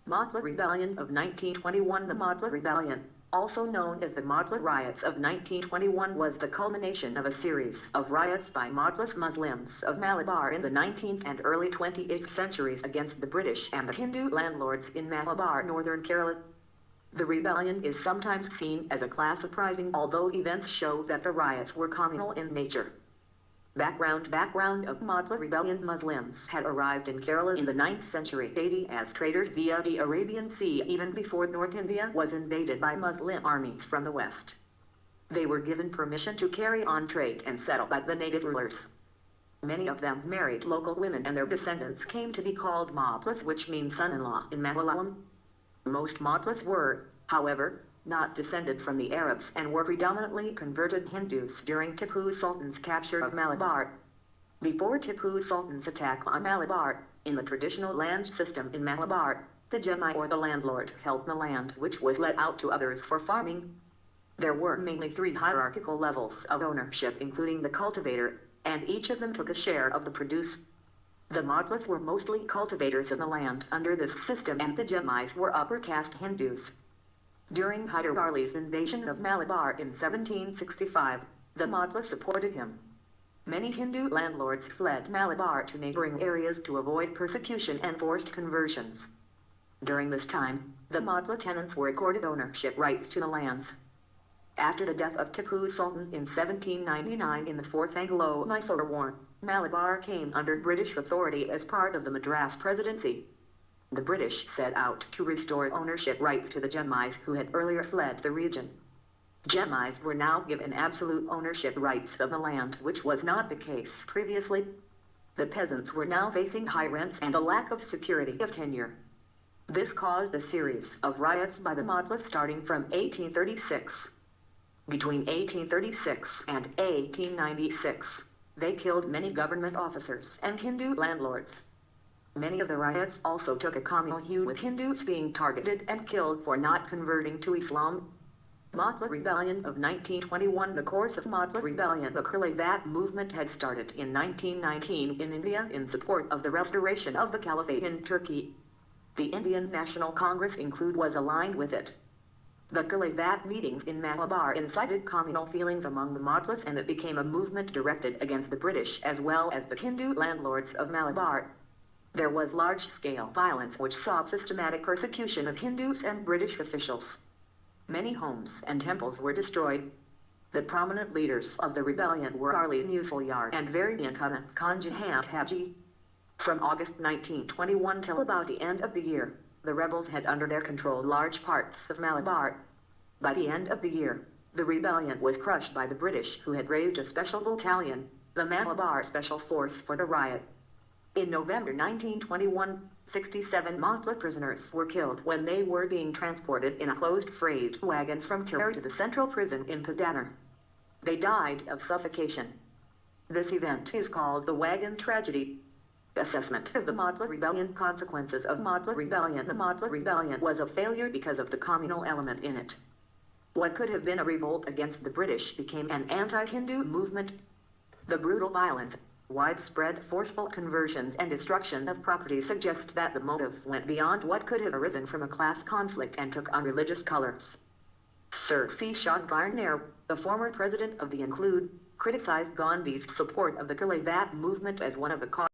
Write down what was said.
Moplah Rebellion of 1921. The Moplah Rebellion, also known as the Moplah Riots of 1921, was the culmination of a series of riots by Moplah's Muslims of Malabar in the 19th and early 20th centuries against the British and the Hindu landlords in Malabar, northern Kerala. The rebellion is sometimes seen as a class uprising, although events show that the riots were communal in nature. Background of Moplah Rebellion: Muslims had arrived in Kerala in the 9th century AD as traders via the Arabian Sea, even before North India was invaded by Muslim armies from the west. They were given permission to carry on trade and settle by the native rulers. Many of them married local women, and their descendants came to be called Moplahs, which means son-in-law in Malayalam. Most Moplahs were, however, not descended from the Arabs and were predominantly converted Hindus during Tipu Sultan's capture of Malabar. Before Tipu Sultan's attack on Malabar, in the traditional land system in Malabar, the Jemai, or the landlord, held the land which was let out to others for farming. There were mainly 3 hierarchical levels of ownership, including the cultivator, and each of them took a share of the produce. The Moplahs were mostly cultivators of the land under this system, and the Jemais were upper caste Hindus. During Hyder Ali's invasion of Malabar in 1765, the Moplahs supported him. Many Hindu landlords fled Malabar to neighboring areas to avoid persecution and forced conversions. During this time, the Moplah tenants were accorded ownership rights to the lands. After the death of Tipu Sultan in 1799 in the Fourth Anglo-Mysore War, Malabar came under British authority as part of the Madras Presidency. The British set out to restore ownership rights to the Jemais who had earlier fled the region. Jemais were now given absolute ownership rights of the land, which was not the case previously. The peasants were now facing high rents and a lack of security of tenure. This caused a series of riots by the Moplahs starting from 1836. Between 1836 and 1896, they killed many government officers and Hindu landlords. Many of the riots also took a communal hue, with Hindus being targeted and killed for not converting to Islam. Moplah Rebellion of 1921. The course of Moplah Rebellion. The Caliphate movement had started in 1919 in India in support of the restoration of the Caliphate in Turkey. The Indian National Congress was aligned with it. The Caliphate meetings in Malabar incited communal feelings among the Moplahs, and it became a movement directed against the British as well as the Hindu landlords of Malabar. There was large-scale violence which saw systematic persecution of Hindus and British officials. Many homes and temples were destroyed. The prominent leaders of the rebellion were Ali Musalyar and Variankana Kanjahat Haji. From August 1921 till about the end of the year, the rebels had under their control large parts of Malabar. By the end of the year, the rebellion was crushed by the British, who had raised a special battalion, the Malabar Special Force, for the riot. In November 1921, 67 Moplah prisoners were killed when they were being transported in a closed freight wagon from Tirur to the central prison in Padanar. They died of suffocation. This event is called the Wagon Tragedy. Assessment of the Moplah Rebellion. Consequences of Moplah Rebellion. The Moplah Rebellion was a failure because of the communal element in it. What could have been a revolt against the British became an anti-Hindu movement. The brutal violence, widespread forceful conversions, and destruction of property suggest that the motive went beyond what could have arisen from a class conflict and took on religious colors. Sir C. Shogvarner, the former president of the Include, criticized Gandhi's support of the Caliphate movement as one of the causes